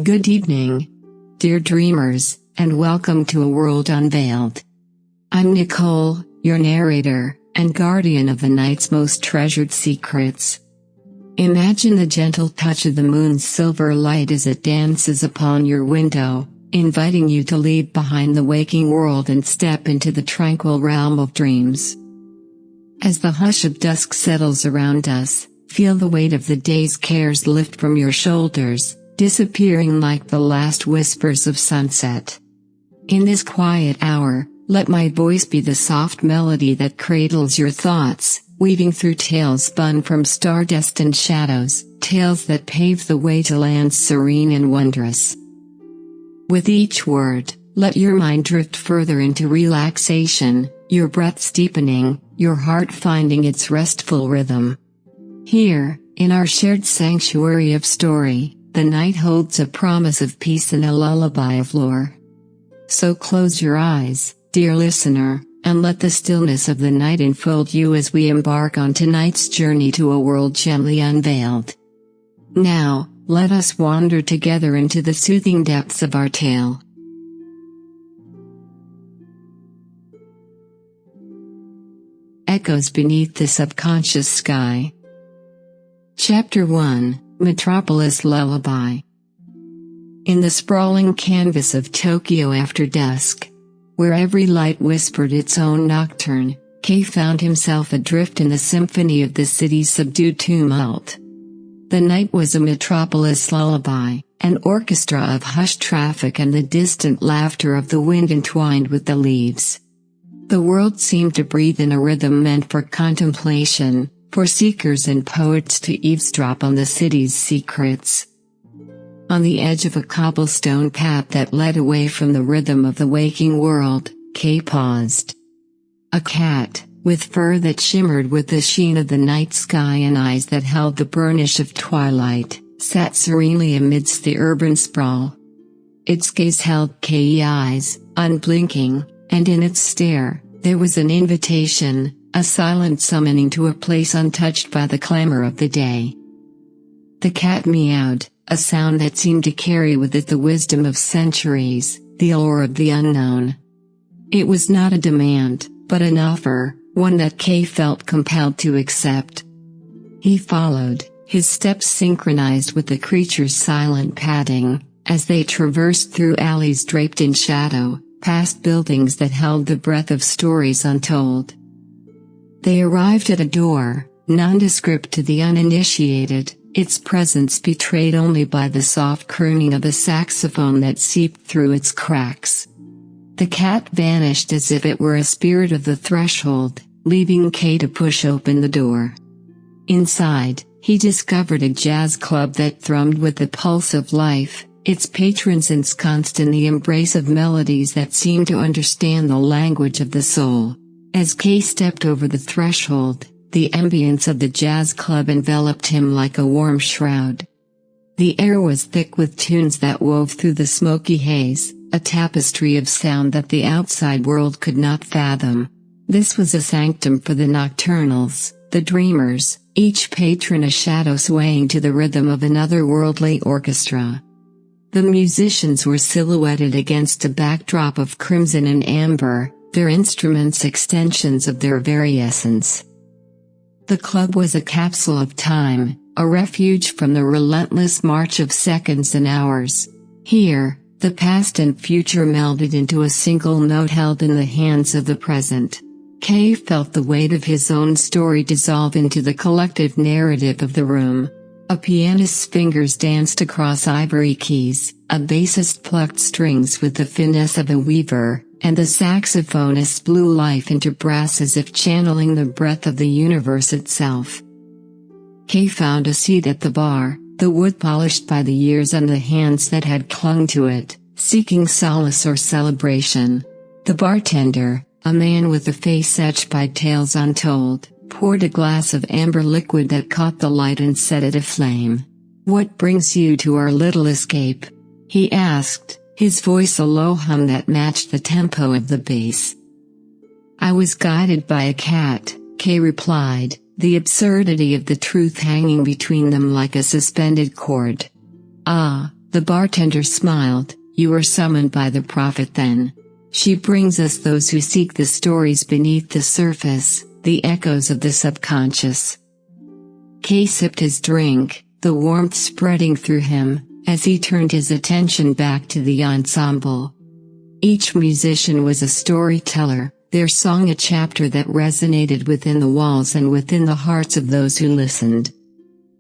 Good evening, dear dreamers, and welcome to a world unveiled. I'm Nicole, your narrator, and guardian of the night's most treasured secrets. Imagine the gentle touch of the moon's silver light as it dances upon your window, inviting you to leave behind the waking world and step into the tranquil realm of dreams. As the hush of dusk settles around us, feel the weight of the day's cares lift from your shoulders, disappearing like the last whispers of sunset. In this quiet hour, let my voice be the soft melody that cradles your thoughts, weaving through tales spun from stardust and shadows, tales that pave the way to lands serene and wondrous. With each word, let your mind drift further into relaxation, your breaths deepening, your heart finding its restful rhythm. Here, in our shared sanctuary of story, the night holds a promise of peace and a lullaby of lore. So close your eyes, dear listener, and let the stillness of the night enfold you as we embark on tonight's journey to a world gently unveiled. Now, let us wander together into the soothing depths of our tale. Echoes beneath the subconscious sky. Chapter 1, Metropolis Lullaby. In the sprawling canvas of Tokyo after dusk, where every light whispered its own nocturne, Kei found himself adrift in the symphony of the city's subdued tumult. The night was a metropolis lullaby, an orchestra of hushed traffic and the distant laughter of the wind entwined with the leaves. The world seemed to breathe in a rhythm meant for contemplation, for seekers and poets to eavesdrop on the city's secrets. On the edge of a cobblestone path that led away from the rhythm of the waking world, Kei paused. A cat, with fur that shimmered with the sheen of the night sky and eyes that held the burnish of twilight, sat serenely amidst the urban sprawl. Its gaze held Kei's eyes, unblinking, and in its stare, there was an invitation, a silent summoning to a place untouched by the clamor of the day. The cat meowed, a sound that seemed to carry with it the wisdom of centuries, the allure of the unknown. It was not a demand, but an offer, one that Kei felt compelled to accept. He followed, his steps synchronized with the creature's silent padding, as they traversed through alleys draped in shadow, past buildings that held the breath of stories untold. They arrived at a door, nondescript to the uninitiated, its presence betrayed only by the soft crooning of a saxophone that seeped through its cracks. The cat vanished as if it were a spirit of the threshold, leaving Kei to push open the door. Inside, he discovered a jazz club that thrummed with the pulse of life, its patrons ensconced in the embrace of melodies that seemed to understand the language of the soul. As Kei stepped over the threshold, the ambience of the jazz club enveloped him like a warm shroud. The air was thick with tunes that wove through the smoky haze, a tapestry of sound that the outside world could not fathom. This was a sanctum for the nocturnals, the dreamers, each patron a shadow swaying to the rhythm of an otherworldly orchestra. The musicians were silhouetted against a backdrop of crimson and amber, their instruments extensions of their very essence. The club was a capsule of time, a refuge from the relentless march of seconds and hours. Here, the past and future melded into a single note held in the hands of the present. Kei felt the weight of his own story dissolve into the collective narrative of the room. A pianist's fingers danced across ivory keys, a bassist plucked strings with the finesse of a weaver, and the saxophonist blew life into brass as if channeling the breath of the universe itself. Kei found a seat at the bar, the wood polished by the years and the hands that had clung to it, seeking solace or celebration. The bartender, a man with a face etched by tales untold, poured a glass of amber liquid that caught the light and set it aflame. "What brings you to our little escape?" he asked, his voice a low hum that matched the tempo of the bass. "I was guided by a cat," Kei replied, the absurdity of the truth hanging between them like a suspended cord. "Ah, The bartender smiled. "You were summoned by the prophet then. She brings us those who seek the stories beneath the surface, the echoes of the subconscious." Kay sipped his drink, the warmth spreading through him, as he turned his attention back to the ensemble. Each musician was a storyteller, their song a chapter that resonated within the walls and within the hearts of those who listened.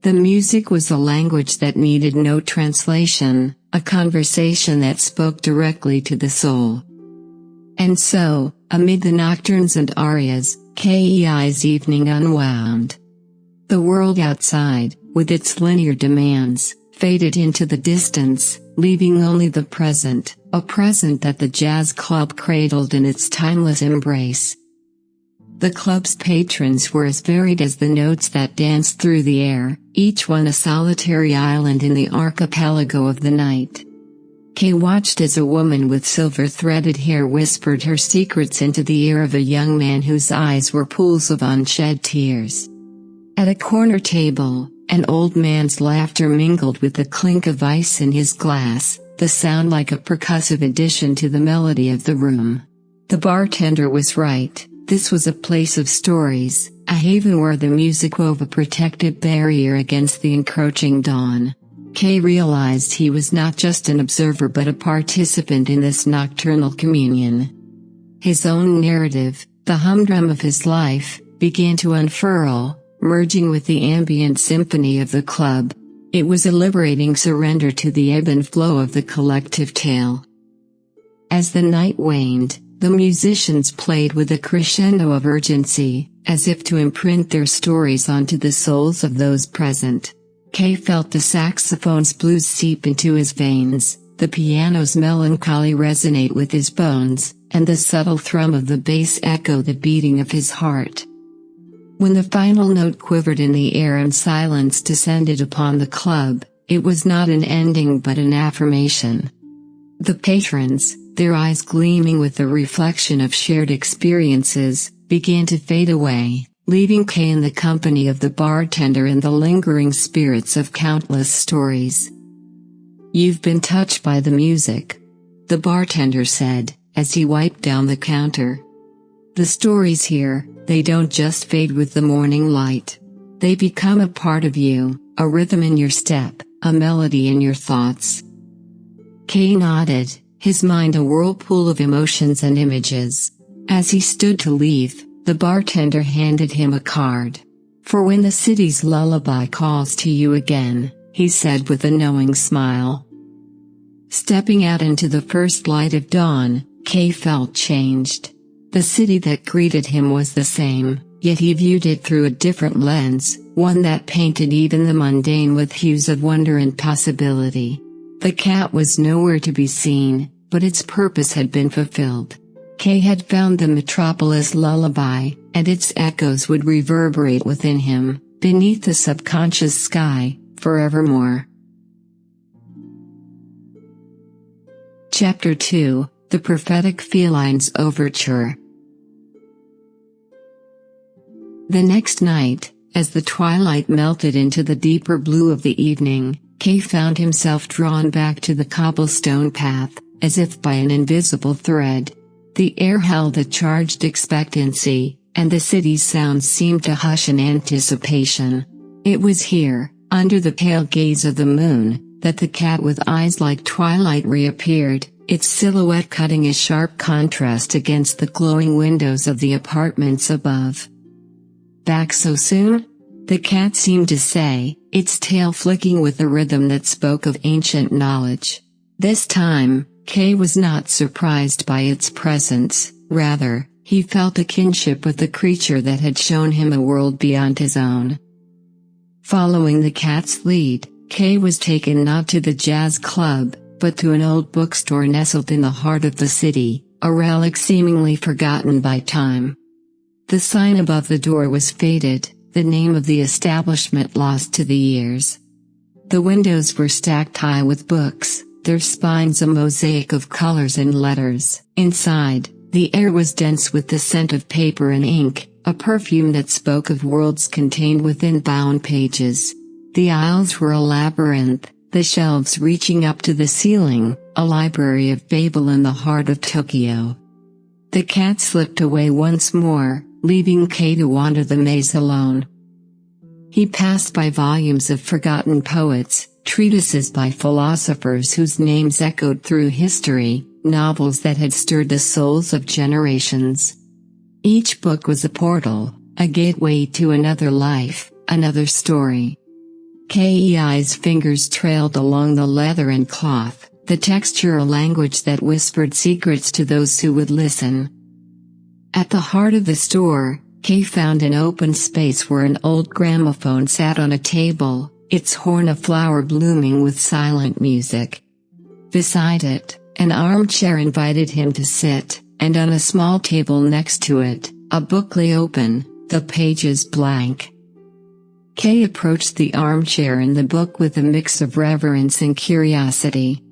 The music was a language that needed no translation, a conversation that spoke directly to the soul. And so, amid the nocturnes and arias, Caius' evening unwound. The world outside, with its linear demands, faded into the distance, leaving only the present, a present that the jazz club cradled in its timeless embrace. The club's patrons were as varied as the notes that danced through the air, each one a solitary island in the archipelago of the night. Kay watched as a woman with silver-threaded hair whispered her secrets into the ear of a young man whose eyes were pools of unshed tears. At a corner table, an old man's laughter mingled with the clink of ice in his glass, the sound like a percussive addition to the melody of the room. The bartender was right, this was a place of stories, a haven where the music wove a protective barrier against the encroaching dawn. Kay realized he was not just an observer but a participant in this nocturnal communion. His own narrative, the humdrum of his life, began to unfurl, merging with the ambient symphony of the club. It was a liberating surrender to the ebb and flow of the collective tale. As the night waned, the musicians played with a crescendo of urgency, as if to imprint their stories onto the souls of those present. Kay felt the saxophone's blues seep into his veins, the piano's melancholy resonate with his bones, and the subtle thrum of the bass echo the beating of his heart. When the final note quivered in the air and silence descended upon the club, it was not an ending but an affirmation. The patrons, their eyes gleaming with the reflection of shared experiences, began to fade away, leaving Kay in the company of the bartender and the lingering spirits of countless stories. "You've been touched by the music," the bartender said, as he wiped down the counter. "The stories here, they don't just fade with the morning light. They become a part of you, a rhythm in your step, a melody in your thoughts." Kay nodded, his mind a whirlpool of emotions and images. As he stood to leave, the bartender handed him a card. "For when the city's lullaby calls to you again," he said with a knowing smile. Stepping out into the first light of dawn, Kay felt changed. The city that greeted him was the same, yet he viewed it through a different lens, one that painted even the mundane with hues of wonder and possibility. The cat was nowhere to be seen, but its purpose had been fulfilled. Kay had found the metropolis lullaby, and its echoes would reverberate within him, beneath the subconscious sky, forevermore. Chapter 2, The Prophetic Felines Overture. The next night, as the twilight melted into the deeper blue of the evening, Kay found himself drawn back to the cobblestone path, as if by an invisible thread. The air held a charged expectancy, and the city's sounds seemed to hush in anticipation. It was here, under the pale gaze of the moon, that the cat with eyes like twilight reappeared, its silhouette cutting a sharp contrast against the glowing windows of the apartments above. "Back so soon?" the cat seemed to say, its tail flicking with a rhythm that spoke of ancient knowledge. This time, Kay was not surprised by its presence, rather, he felt a kinship with the creature that had shown him a world beyond his own. Following the cat's lead, Kay was taken not to the jazz club, but to an old bookstore nestled in the heart of the city, a relic seemingly forgotten by time. The sign above the door was faded, the name of the establishment lost to the years. The windows were stacked high with books, their spines a mosaic of colors and letters. Inside, the air was dense with the scent of paper and ink, a perfume that spoke of worlds contained within bound pages. The aisles were a labyrinth, the shelves reaching up to the ceiling, a library of fable in the heart of Tokyo. The cat slipped away once more, leaving Kay to wander the maze alone. He passed by volumes of forgotten poets, treatises by philosophers whose names echoed through history, novels that had stirred the souls of generations. Each book was a portal, a gateway to another life, another story. Kai's fingers trailed along the leather and cloth, the textural language that whispered secrets to those who would listen. At the heart of the store, Kay found an open space where an old gramophone sat on a table, its horn of flower blooming with silent music. Beside it, an armchair invited him to sit, and on a small table next to it, a book lay open, the pages blank. Kay approached the armchair and the book with a mix of reverence and curiosity.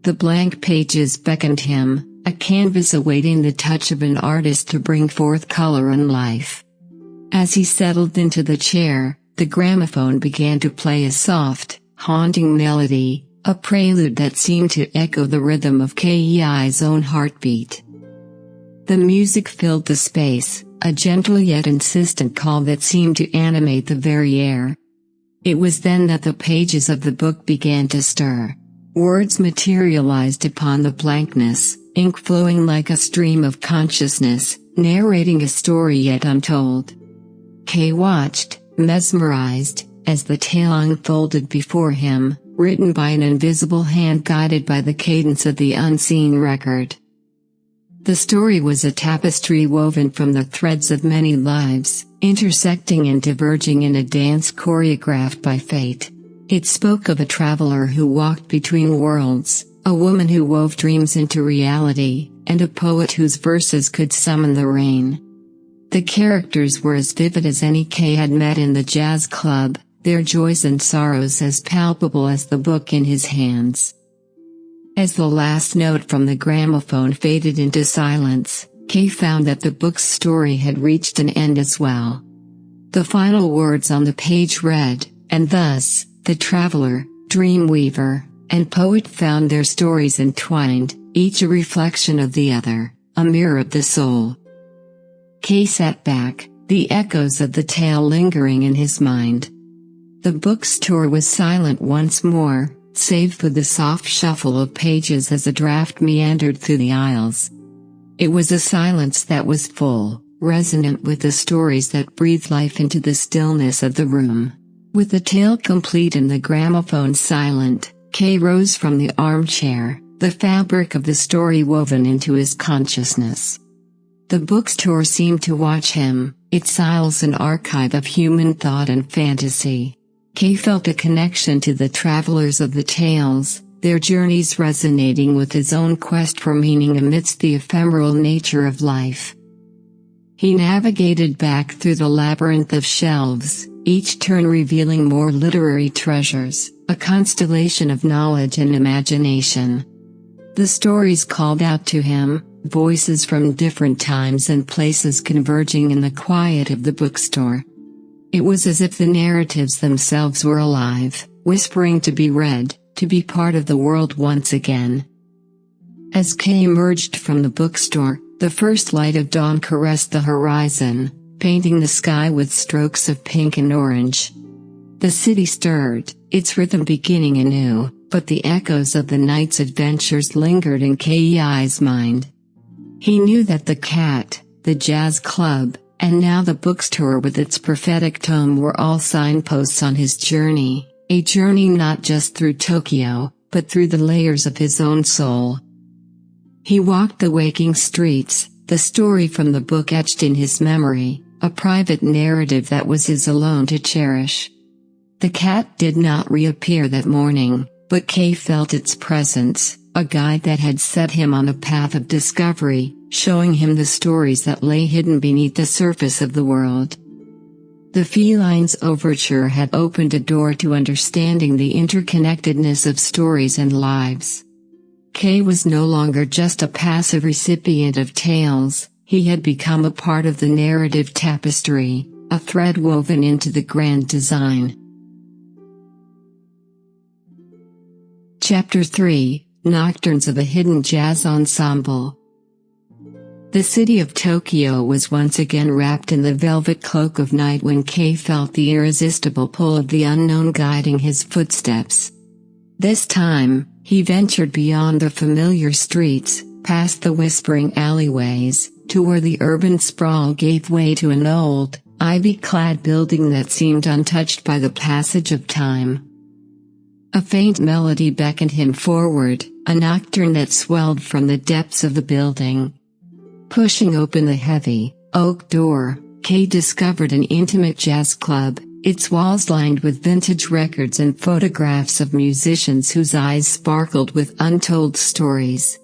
The blank pages beckoned him, a canvas awaiting the touch of an artist to bring forth color and life. As he settled into the chair, the gramophone began to play a soft, haunting melody, a prelude that seemed to echo the rhythm of Kai's own heartbeat. The music filled the space, a gentle yet insistent call that seemed to animate the very air. It was then that the pages of the book began to stir. Words materialized upon the blankness, ink flowing like a stream of consciousness, narrating a story yet untold. Kay watched, mesmerized, as the tale unfolded before him, written by an invisible hand guided by the cadence of the unseen record. The story was a tapestry woven from the threads of many lives, intersecting and diverging in a dance choreographed by fate. It spoke of a traveler who walked between worlds, a woman who wove dreams into reality, and a poet whose verses could summon the rain. The characters were as vivid as any Kay had met in the jazz club, their joys and sorrows as palpable as the book in his hands. As the last note from the gramophone faded into silence, Kay found that the book's story had reached an end as well. The final words on the page read, "And thus, the traveler, dream weaver, and poet found their stories entwined, each a reflection of the other, a mirror of the soul." Kay sat back, the echoes of the tale lingering in his mind. The bookstore was silent once more, save for the soft shuffle of pages as a draft meandered through the aisles. It was a silence that was full, resonant with the stories that breathed life into the stillness of the room. With the tale complete and the gramophone silent, Kay rose from the armchair, the fabric of the story woven into his consciousness. The bookstore seemed to watch him, its aisles an archive of human thought and fantasy. Kay felt a connection to the travelers of the tales, their journeys resonating with his own quest for meaning amidst the ephemeral nature of life. He navigated back through the labyrinth of shelves, each turn revealing more literary treasures, a constellation of knowledge and imagination. The stories called out to him, voices from different times and places converging in the quiet of the bookstore. It was as if the narratives themselves were alive, whispering to be read, to be part of the world once again. As Kay emerged from the bookstore, the first light of dawn caressed the horizon, painting the sky with strokes of pink and orange. The city stirred, its rhythm beginning anew, but the echoes of the night's adventures lingered in Kai's mind. He knew that the cat, the jazz club, and now the bookstore with its prophetic tome were all signposts on his journey, a journey not just through Tokyo, but through the layers of his own soul. He walked the waking streets, the story from the book etched in his memory, a private narrative that was his alone to cherish. The cat did not reappear that morning, but Kay felt its presence, a guide that had set him on a path of discovery, showing him the stories that lay hidden beneath the surface of the world. The feline's overture had opened a door to understanding the interconnectedness of stories and lives. Kay was no longer just a passive recipient of tales, he had become a part of the narrative tapestry, a thread woven into the grand design. Chapter 3, Nocturnes of a Hidden Jazz Ensemble. The city of Tokyo was once again wrapped in the velvet cloak of night when Kei felt the irresistible pull of the unknown guiding his footsteps. This time, he ventured beyond the familiar streets, past the whispering alleyways, to where the urban sprawl gave way to an old, ivy-clad building that seemed untouched by the passage of time. A faint melody beckoned him forward, a nocturne that swelled from the depths of the building. Pushing open the heavy, oak door, Kei discovered an intimate jazz club, its walls lined with vintage records and photographs of musicians whose eyes sparkled with untold stories.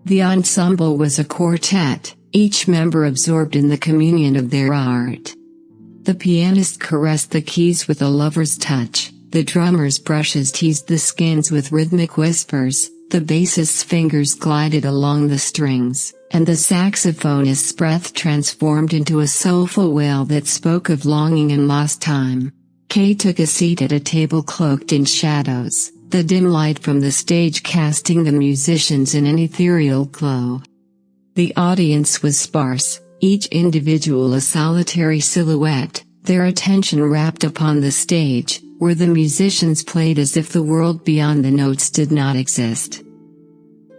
The ensemble was a quartet, each member absorbed in the communion of their art. The pianist caressed the keys with a lover's touch, the drummer's brushes teased the skins with rhythmic whispers, the bassist's fingers glided along the strings, and the saxophonist's breath transformed into a soulful wail that spoke of longing and lost time. Kei took a seat at a table cloaked in shadows, the dim light from the stage casting the musicians in an ethereal glow. The audience was sparse, each individual a solitary silhouette, their attention rapt upon the stage, where the musicians played as if the world beyond the notes did not exist.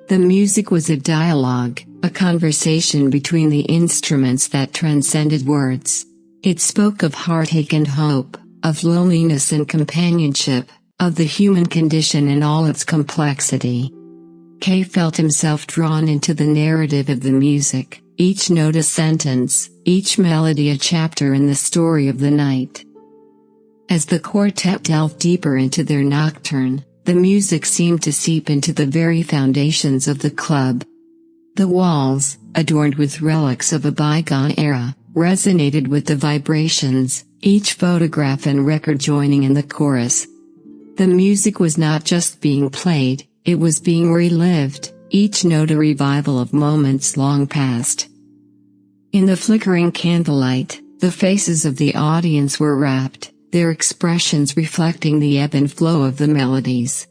The music was a dialogue, a conversation between the instruments that transcended words. It spoke of heartache and hope, of loneliness and companionship, of the human condition in all its complexity. Kei felt himself drawn into the narrative of the music, each note a sentence, each melody a chapter in the story of the night. As the quartet delved deeper into their nocturne, the music seemed to seep into the very foundations of the club. The walls, adorned with relics of a bygone era, resonated with the vibrations, each photograph and record joining in the chorus. The music was not just being played, it was being relived, each note a revival of moments long past. In the flickering candlelight, the faces of the audience were rapt, their expressions reflecting the ebb and flow of the melodies.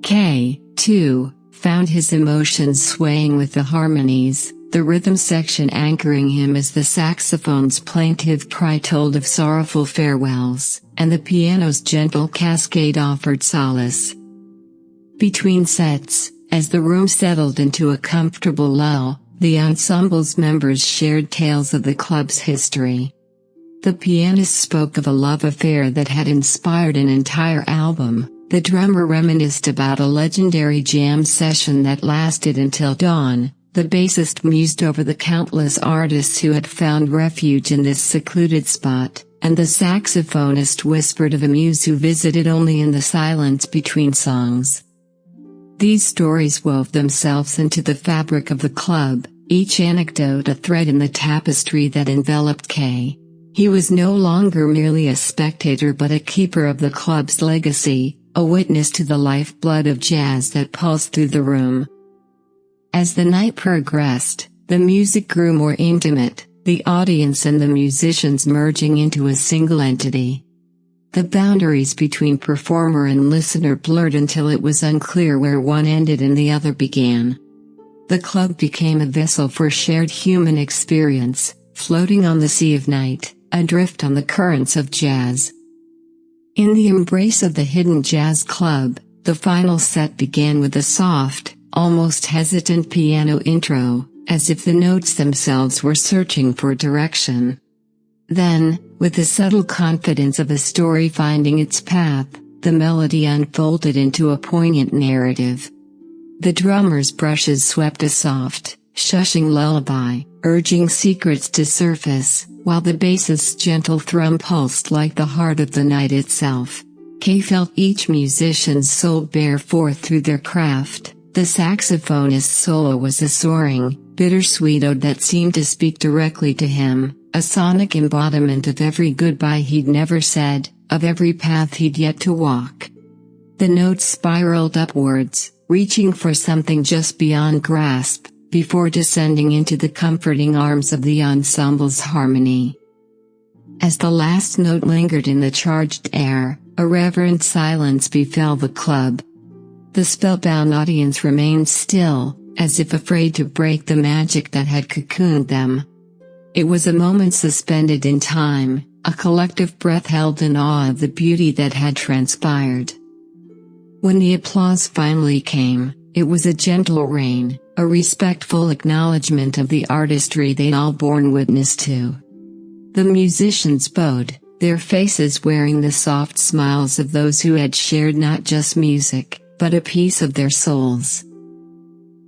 Kei, too, found his emotions swaying with the harmonies, the rhythm section anchoring him as the saxophone's plaintive cry told of sorrowful farewells, and the piano's gentle cascade offered solace. Between sets, as the room settled into a comfortable lull, the ensemble's members shared tales of the club's history. The pianist spoke of a love affair that had inspired an entire album, the drummer reminisced about a legendary jam session that lasted until dawn, the bassist mused over the countless artists who had found refuge in this secluded spot, and the saxophonist whispered of a muse who visited only in the silence between songs. These stories wove themselves into the fabric of the club, each anecdote a thread in the tapestry that enveloped Kei. He was no longer merely a spectator but a keeper of the club's legacy, a witness to the lifeblood of jazz that pulsed through the room. As the night progressed, the music grew more intimate, the audience and the musicians merging into a single entity. The boundaries between performer and listener blurred until it was unclear where one ended and the other began. The club became a vessel for shared human experience, floating on the sea of night, adrift on the currents of jazz. In the embrace of the hidden jazz club, the final set began with a soft, almost hesitant piano intro, as if the notes themselves were searching for direction. Then, with the subtle confidence of a story finding its path, the melody unfolded into a poignant narrative. The drummer's brushes swept a soft, shushing lullaby, urging secrets to surface, while the bassist's gentle thrum pulsed like the heart of the night itself. Kei felt each musician's soul bear forth through their craft. The saxophonist's solo was a soaring, bittersweet ode that seemed to speak directly to him, a sonic embodiment of every goodbye he'd never said, of every path he'd yet to walk. The notes spiraled upwards, reaching for something just beyond grasp, before descending into the comforting arms of the ensemble's harmony. As the last note lingered in the charged air, a reverent silence befell the club. The spellbound audience remained still, as if afraid to break the magic that had cocooned them. It was a moment suspended in time, a collective breath held in awe of the beauty that had transpired. When the applause finally came, it was a gentle rain, a respectful acknowledgement of the artistry they'd all borne witness to. The musicians bowed, their faces wearing the soft smiles of those who had shared not just music, but a piece of their souls.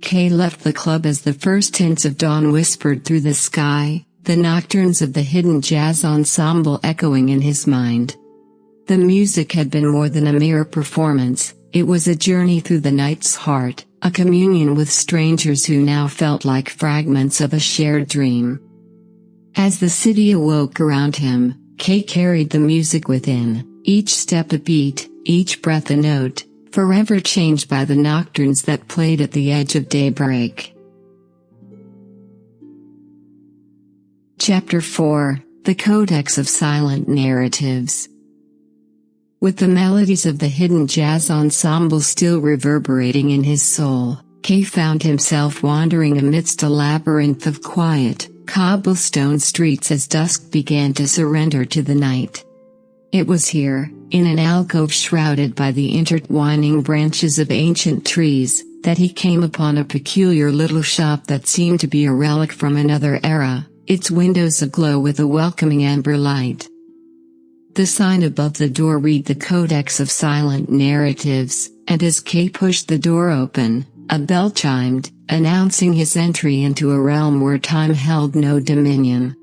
Kay left the club as the first tints of dawn whispered through the sky, the nocturnes of the hidden jazz ensemble echoing in his mind. The music had been more than a mere performance, it was a journey through the night's heart, a communion with strangers who now felt like fragments of a shared dream. As the city awoke around him, Kay carried the music within, each step a beat, each breath a note, forever changed by the nocturnes that played at the edge of daybreak. Chapter 4: The Codex of Silent Narratives. With the melodies of the hidden jazz ensemble still reverberating in his soul, Kay found himself wandering amidst a labyrinth of quiet, cobblestone streets as dusk began to surrender to the night. It was here, in an alcove shrouded by the intertwining branches of ancient trees, that he came upon a peculiar little shop that seemed to be a relic from another era, its windows aglow with a welcoming amber light. The sign above the door read "The Codex of Silent Narratives," and as Kay pushed the door open, a bell chimed, announcing his entry into a realm where time held no dominion.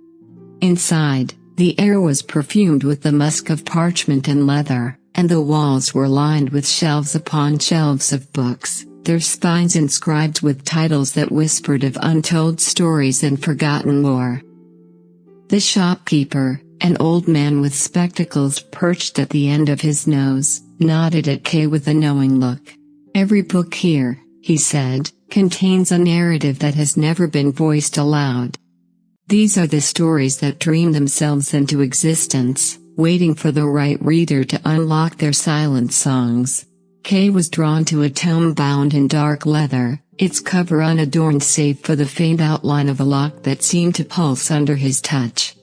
Inside, the air was perfumed with the musk of parchment and leather, and the walls were lined with shelves upon shelves of books, their spines inscribed with titles that whispered of untold stories and forgotten lore. The shopkeeper, an old man with spectacles perched at the end of his nose, nodded at Kay with a knowing look. "Every book here," he said, "contains a narrative that has never been voiced aloud. These are the stories that dream themselves into existence, waiting for the right reader to unlock their silent songs." Kay was drawn to a tome bound in dark leather, its cover unadorned save for the faint outline of a lock that seemed to pulse under his touch.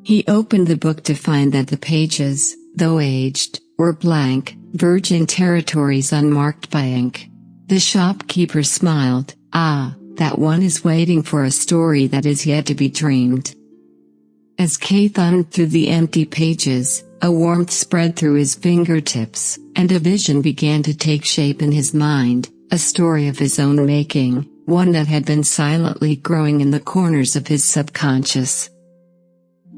He opened the book to find that the pages, though aged, were blank, virgin territories unmarked by ink. The shopkeeper smiled. "Ah, that one is waiting for a story that is yet to be dreamed." As Kay thumbed through the empty pages, a warmth spread through his fingertips, and a vision began to take shape in his mind, a story of his own making, one that had been silently growing in the corners of his subconscious.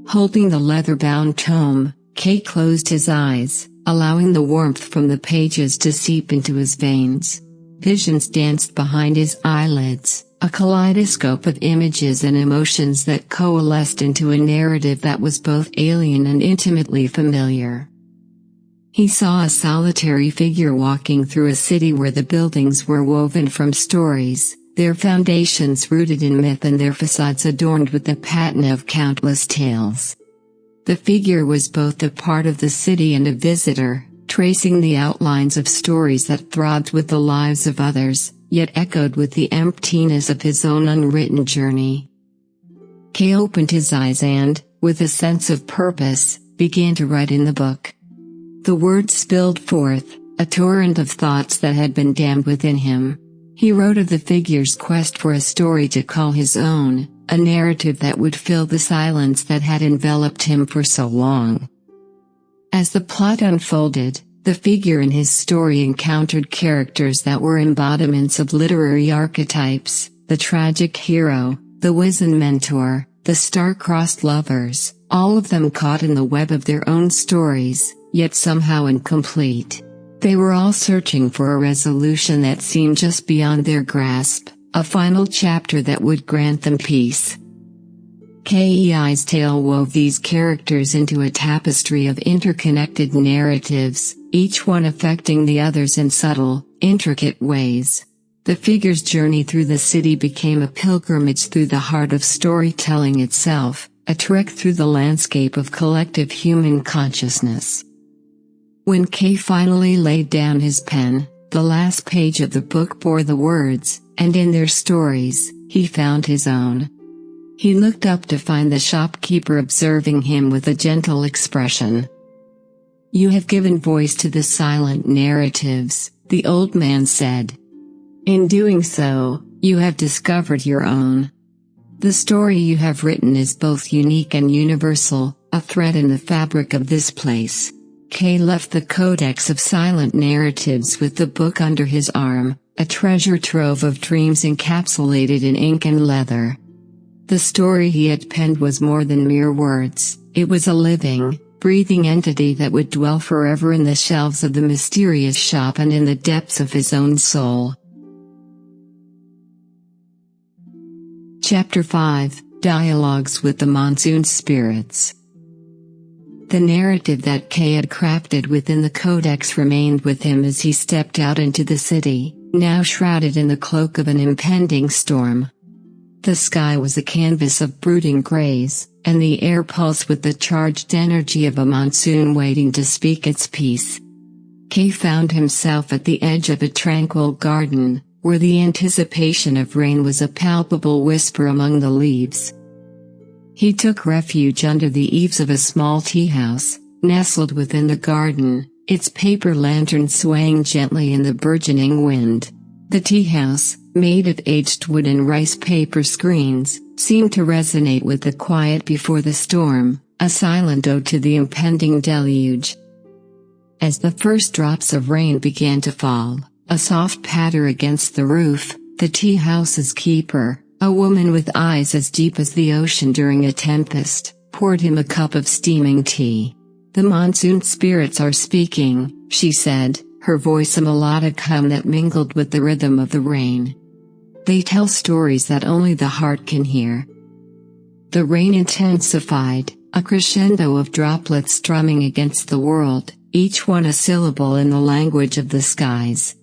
Holding the leather-bound tome, Kay closed his eyes, allowing the warmth from the pages to seep into his veins. Visions danced behind his eyelids, a kaleidoscope of images and emotions that coalesced into a narrative that was both alien and intimately familiar. He saw a solitary figure walking through a city where the buildings were woven from stories, their foundations rooted in myth and their facades adorned with the patina of countless tales. The figure was both a part of the city and a visitor, tracing the outlines of stories that throbbed with the lives of others, yet echoed with the emptiness of his own unwritten journey. Kay opened his eyes and, with a sense of purpose, began to write in the book. The words spilled forth, a torrent of thoughts that had been dammed within him. He wrote of the figure's quest for a story to call his own, a narrative that would fill the silence that had enveloped him for so long. As the plot unfolded, the figure in his story encountered characters that were embodiments of literary archetypes: the tragic hero, the wizened mentor, the star-crossed lovers, all of them caught in the web of their own stories, yet somehow incomplete. They were all searching for a resolution that seemed just beyond their grasp, a final chapter that would grant them peace. Caius' tale wove these characters into a tapestry of interconnected narratives, each one affecting the others in subtle, intricate ways. The figure's journey through the city became a pilgrimage through the heart of storytelling itself, a trek through the landscape of collective human consciousness. When Kay finally laid down his pen, The last page of the book bore the words, "And in their stories, he found his own." He looked up to find the shopkeeper observing him with a gentle expression. "You have given voice to the silent narratives," the old man said. "In doing so, you have discovered your own. The story you have written is both unique and universal, a thread in the fabric of this place." Kay left the Codex of Silent Narratives with the book under his arm, a treasure trove of dreams encapsulated in ink and leather. The story he had penned was more than mere words, it was a living, breathing entity that would dwell forever in the shelves of the mysterious shop and in the depths of his own soul. Chapter 5, Dialogues with the Monsoon Spirits. The narrative that Kay had crafted within the Codex remained with him as he stepped out into the city, now shrouded in the cloak of an impending storm. The sky was a canvas of brooding grays, and the air pulsed with the charged energy of a monsoon waiting to speak its piece. Kay found himself at the edge of a tranquil garden, where the anticipation of rain was a palpable whisper among the leaves. He took refuge under the eaves of a small tea house, nestled within the garden, its paper lantern swaying gently in the burgeoning wind. The tea house, made of aged wood and rice paper screens, seemed to resonate with the quiet before the storm, a silent ode to the impending deluge. As the first drops of rain began to fall, a soft patter against the roof, the tea house's keeper, a woman with eyes as deep as the ocean during a tempest, poured him a cup of steaming tea. "The monsoon spirits are speaking," she said, her voice a melodic hum that mingled with the rhythm of the rain. "They tell stories that only the heart can hear." The rain intensified, a crescendo of droplets strumming against the world, each one a syllable in the language of the skies.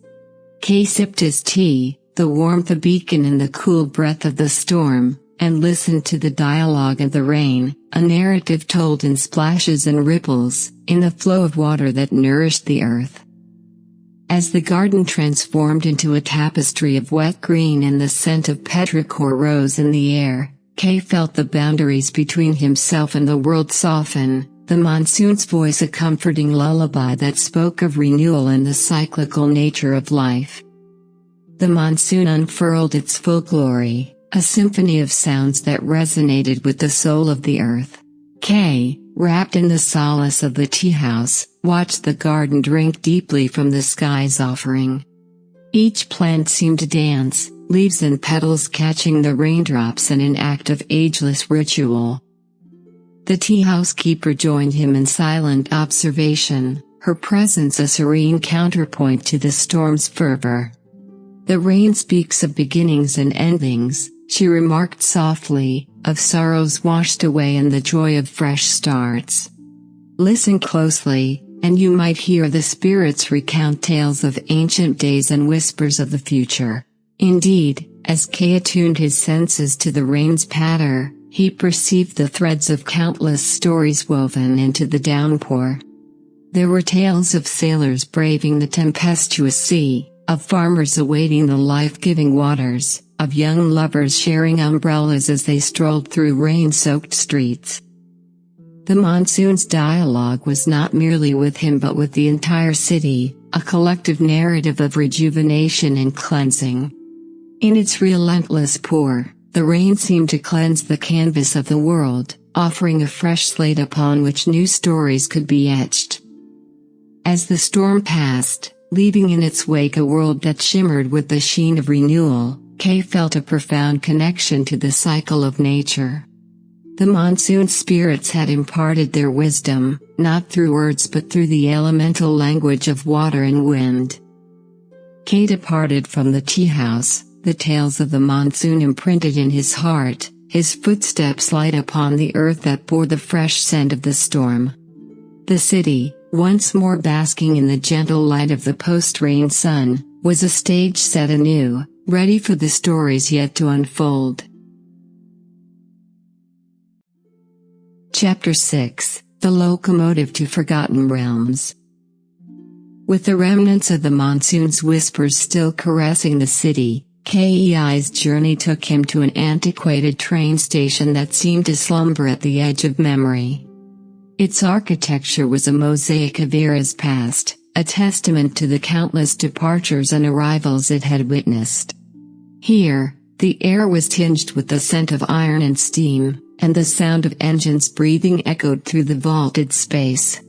Kay sipped his tea, the warmth a beacon in the cool breath of the storm, and listened to the dialogue of the rain, a narrative told in splashes and ripples, in the flow of water that nourished the earth. As the garden transformed into a tapestry of wet green and the scent of petrichor rose in the air, Kay felt the boundaries between himself and the world soften, the monsoon's voice a comforting lullaby that spoke of renewal and the cyclical nature of life. The monsoon unfurled its full glory, a symphony of sounds that resonated with the soul of the earth. Kay, wrapped in the solace of the tea house, watched the garden drink deeply from the sky's offering. Each plant seemed to dance, leaves and petals catching the raindrops in an act of ageless ritual. The tea house keeper joined him in silent observation, her presence a serene counterpoint to the storm's fervor. "The rain speaks of beginnings and endings," she remarked softly, "of sorrows washed away and the joy of fresh starts. Listen closely, and you might hear the spirits recount tales of ancient days and whispers of the future." Indeed, as Kay attuned his senses to the rain's patter, he perceived the threads of countless stories woven into the downpour. There were tales of sailors braving the tempestuous sea, of farmers awaiting the life-giving waters, of young lovers sharing umbrellas as they strolled through rain-soaked streets. The monsoon's dialogue was not merely with him but with the entire city, a collective narrative of rejuvenation and cleansing. In its relentless pour, the rain seemed to cleanse the canvas of the world, offering a fresh slate upon which new stories could be etched. As the storm passed, leaving in its wake a world that shimmered with the sheen of renewal, Kay felt a profound connection to the cycle of nature. The monsoon spirits had imparted their wisdom, not through words but through the elemental language of water and wind. Kay departed from the tea house, the tales of the monsoon imprinted in his heart, his footsteps light upon the earth that bore the fresh scent of the storm. The city, once more basking in the gentle light of the post-rain sun, was a stage set anew, ready for the stories yet to unfold. Chapter 6, The Locomotive to Forgotten Realms. With the remnants of the monsoon's whispers still caressing the city, Caius' journey took him to an antiquated train station that seemed to slumber at the edge of memory. Its architecture was a mosaic of eras past, a testament to the countless departures and arrivals it had witnessed. Here, the air was tinged with the scent of iron and steam, and the sound of engines breathing echoed through the vaulted space.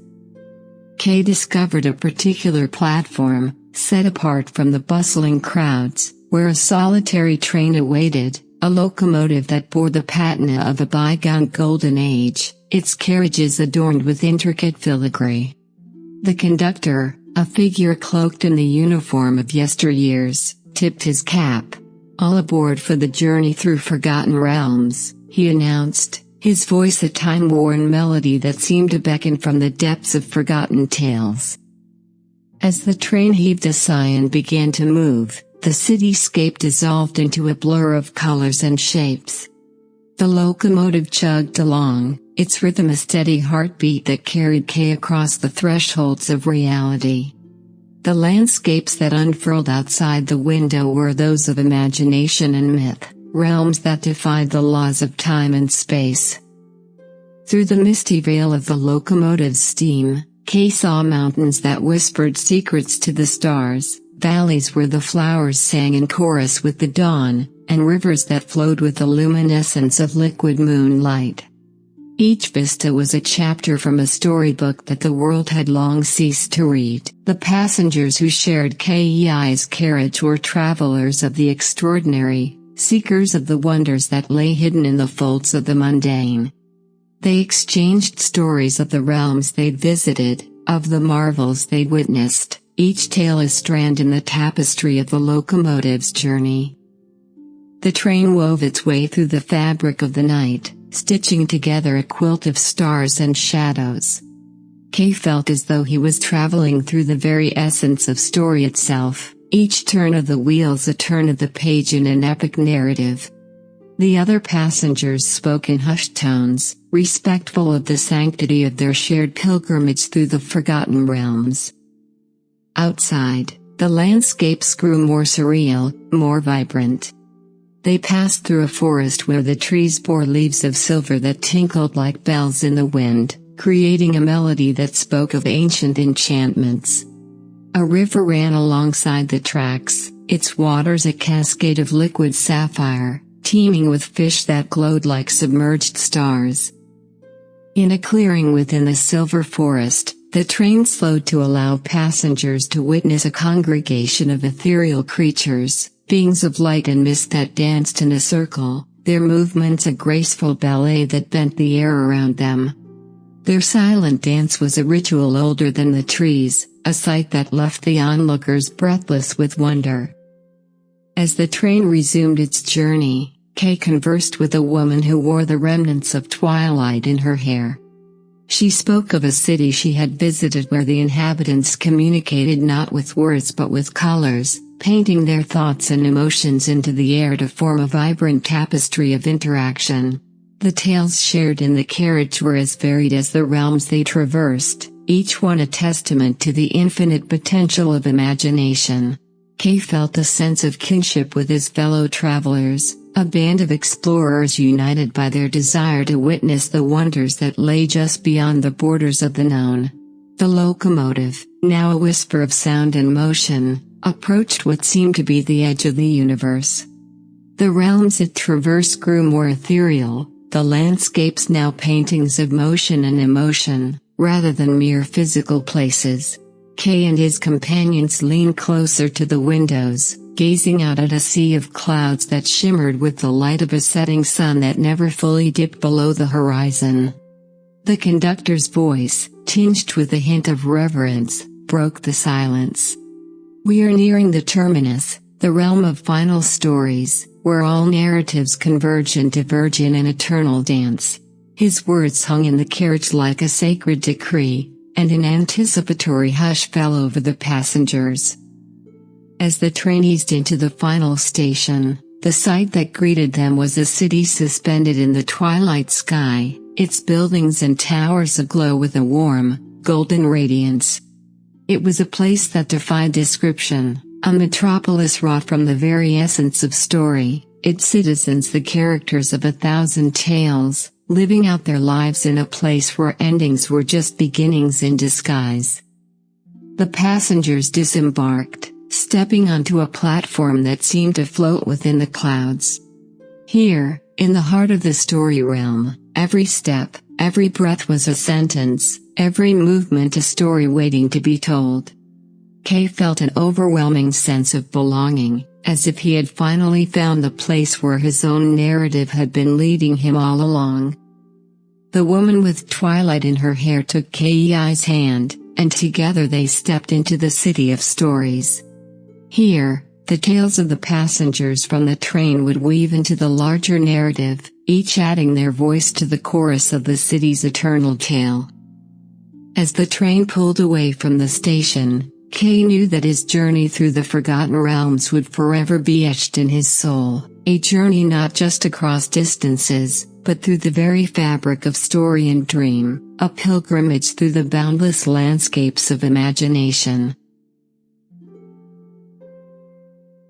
Kay discovered a particular platform, set apart from the bustling crowds, where a solitary train awaited, a locomotive that bore the patina of a bygone golden age, its carriages adorned with intricate filigree. The conductor, a figure cloaked in the uniform of yesteryears, tipped his cap. "All aboard for the journey through forgotten realms," he announced, his voice a time-worn melody that seemed to beckon from the depths of forgotten tales. As the train heaved a sigh and began to move, the cityscape dissolved into a blur of colors and shapes. The locomotive chugged along, its rhythm a steady heartbeat that carried Kay across the thresholds of reality. The landscapes that unfurled outside the window were those of imagination and myth, realms that defied the laws of time and space. Through the misty veil of the locomotive's steam, Kay saw mountains that whispered secrets to the stars, valleys where the flowers sang in chorus with the dawn, and rivers that flowed with the luminescence of liquid moonlight. Each vista was a chapter from a storybook that the world had long ceased to read. The passengers who shared Caius' carriage were travelers of the extraordinary, seekers of the wonders that lay hidden in the folds of the mundane. They exchanged stories of the realms they'd visited, of the marvels they'd witnessed, each tale a strand in the tapestry of the locomotive's journey. The train wove its way through the fabric of the night, stitching together a quilt of stars and shadows. Kay felt as though he was traveling through the very essence of story itself, each turn of the wheels a turn of the page in an epic narrative. The other passengers spoke in hushed tones, respectful of the sanctity of their shared pilgrimage through the forgotten realms. Outside, the landscapes grew more surreal, more vibrant. They passed through a forest where the trees bore leaves of silver that tinkled like bells in the wind, creating a melody that spoke of ancient enchantments. A river ran alongside the tracks, its waters a cascade of liquid sapphire, teeming with fish that glowed like submerged stars. In a clearing within the silver forest, the train slowed to allow passengers to witness a congregation of ethereal creatures, beings of light and mist that danced in a circle, their movements a graceful ballet that bent the air around them. Their silent dance was a ritual older than the trees, a sight that left the onlookers breathless with wonder. As the train resumed its journey, Kay conversed with a woman who wore the remnants of twilight in her hair. She spoke of a city she had visited where the inhabitants communicated not with words but with colors, painting their thoughts and emotions into the air to form a vibrant tapestry of interaction. The tales shared in the carriage were as varied as the realms they traversed, each one a testament to the infinite potential of imagination. Kay felt a sense of kinship with his fellow travelers, a band of explorers united by their desire to witness the wonders that lay just beyond the borders of the known. The locomotive, now a whisper of sound and motion, approached what seemed to be the edge of the universe. The realms it traversed grew more ethereal, the landscapes now paintings of motion and emotion, rather than mere physical places. Kay and his companions leaned closer to the windows, gazing out at a sea of clouds that shimmered with the light of a setting sun that never fully dipped below the horizon. The conductor's voice, tinged with a hint of reverence, broke the silence. "We are nearing the terminus, the realm of final stories, where all narratives converge and diverge in an eternal dance." His words hung in the carriage like a sacred decree, and an anticipatory hush fell over the passengers. As the train eased into the final station, the sight that greeted them was a city suspended in the twilight sky, its buildings and towers aglow with a warm, golden radiance. It was a place that defied description, a metropolis wrought from the very essence of story, its citizens the characters of 1,000 tales, living out their lives in a place where endings were just beginnings in disguise. The passengers disembarked, stepping onto a platform that seemed to float within the clouds. Here, in the heart of the story realm, every step, every breath was a sentence, every movement a story waiting to be told. Kay felt an overwhelming sense of belonging, as if he had finally found the place where his own narrative had been leading him all along. The woman with twilight in her hair took Caius' hand, and together they stepped into the city of stories. Here, the tales of the passengers from the train would weave into the larger narrative, each adding their voice to the chorus of the city's eternal tale. As the train pulled away from the station, Kay knew that his journey through the forgotten realms would forever be etched in his soul, a journey not just across distances, but through the very fabric of story and dream, a pilgrimage through the boundless landscapes of imagination.